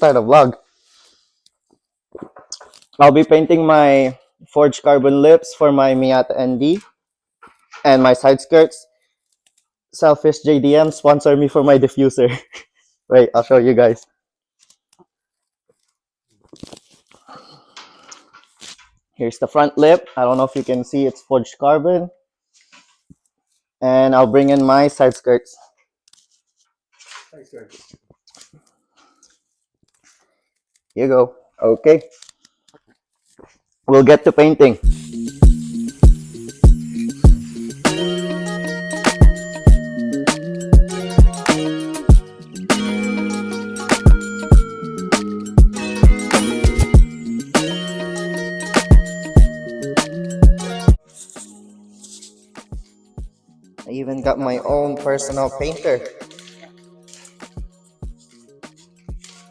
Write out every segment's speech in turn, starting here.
start a vlog. I'll be painting my forged carbon lips for my Miata Nd and my side skirts. Selfish JDM sponsor me for my diffuser. Wait, I'll show you guys. Here's the front lip. I don't know if you can see, it's forged carbon. And I'll bring in my side skirts. Here you go. Okay. We'll get to painting. I even got my own personal painter.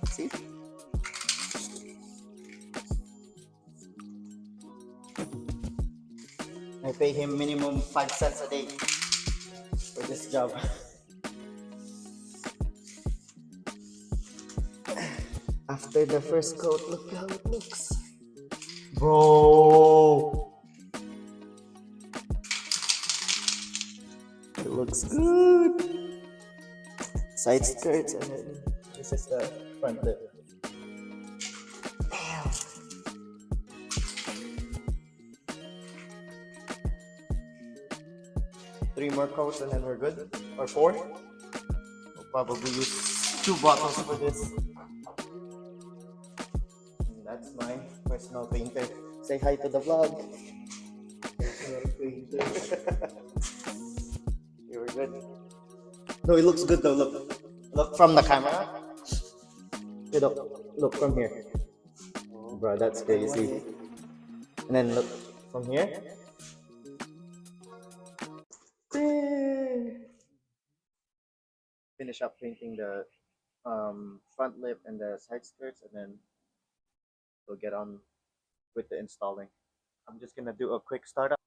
See? I pay him minimum 5 cents a day for this job. After the first coat, look how it looks. Bro! It looks good. Side skirts, and then this is the front lip. Damn. Three more coats and then we're good. Or 4. We'll probably use 2 bottles for this. And that's my personal painter. Say hi to the vlog. Personal painter. You're good. No, it looks good though. Look from the camera. You look from here. Bro, that's crazy. And then look from here. Finish up painting the front lip and the side skirts, and then we'll get on with the installing. I'm just gonna do a quick startup.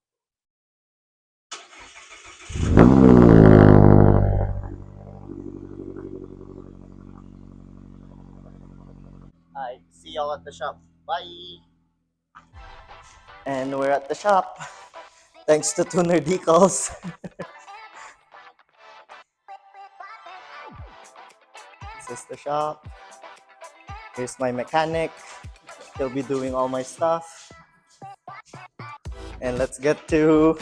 Alright, see y'all at the shop. Bye! And we're at the shop. Thanks to Tuner Decals. This is the shop. Here's my mechanic. He'll be doing all my stuff. And let's get to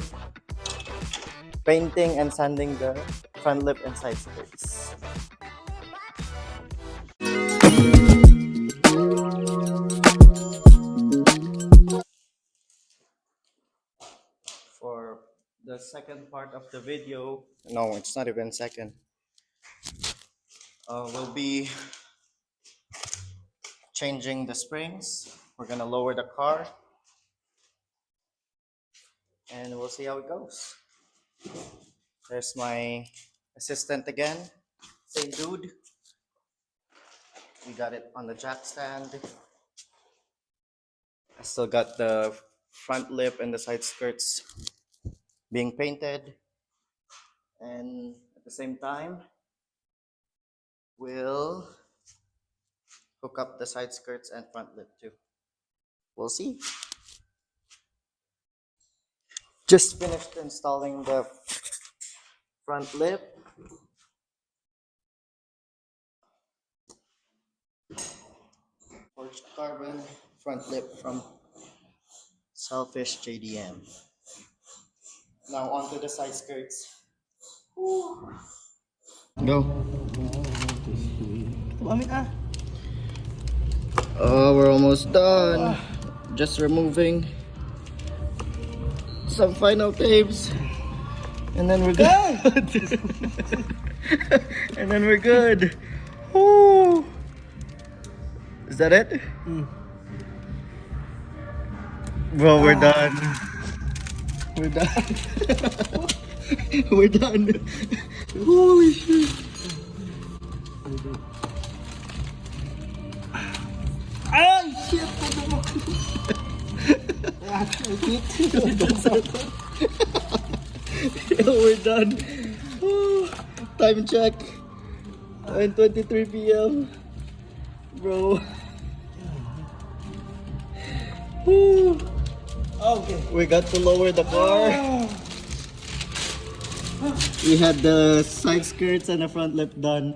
painting and sanding the front lip and side skirts. For the second part of the video, no, it's not even second. We'll be changing the springs. We're gonna lower the car, and we'll see how it goes. There's my assistant again, same dude. We got it on the jack stand. I still got the front lip and the side skirts being painted, and at the same time we'll hook up the side skirts and front lip too. We'll see. Just finished installing the front lip. Forged carbon front lip from Selfish JDM. Now onto the side skirts. Woo. Go. Oh, we're almost done. Just removing some final tapes, and then we're good. And then we're good. Woo. Is that it? Bro, we're done. We're done. We're done. Holy shit. Ay, shit. We're done. Time check. 9:23 p.m. Bro. Woo. Okay. We got to lower the car. We had the side skirts and the front lip done.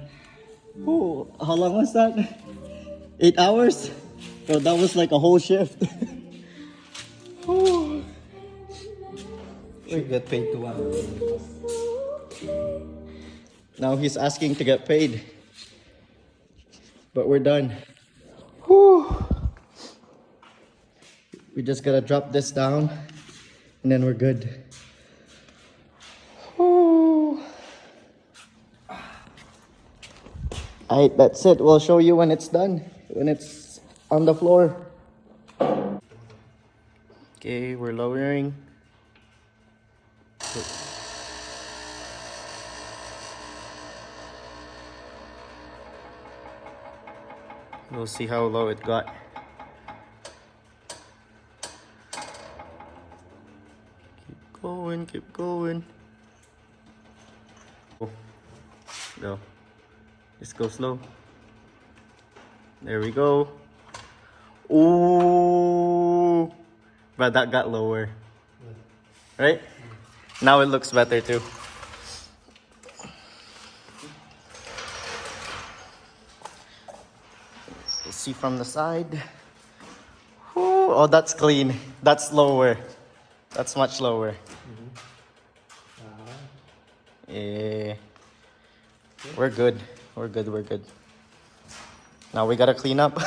Ooh, how long was that? 8 hours? Bro, that was like a whole shift. Ooh. Should get paid to one. Now he's asking to get paid. But we're done. Whew. We just gotta drop this down and then we're good. Whew. Alright, that's it. We'll show you when it's done, when it's on the floor. Okay, we're lowering. We'll see how low it got. Keep going, keep going. Go. Just go slow. There we go. Ooh. But that got lower. Right? Now it looks better too. Let's see from the side. Ooh. Oh, that's clean. That's lower. That's much lower. Yeah. We're good. We're good. We're good. Now we gotta clean up.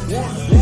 Once again,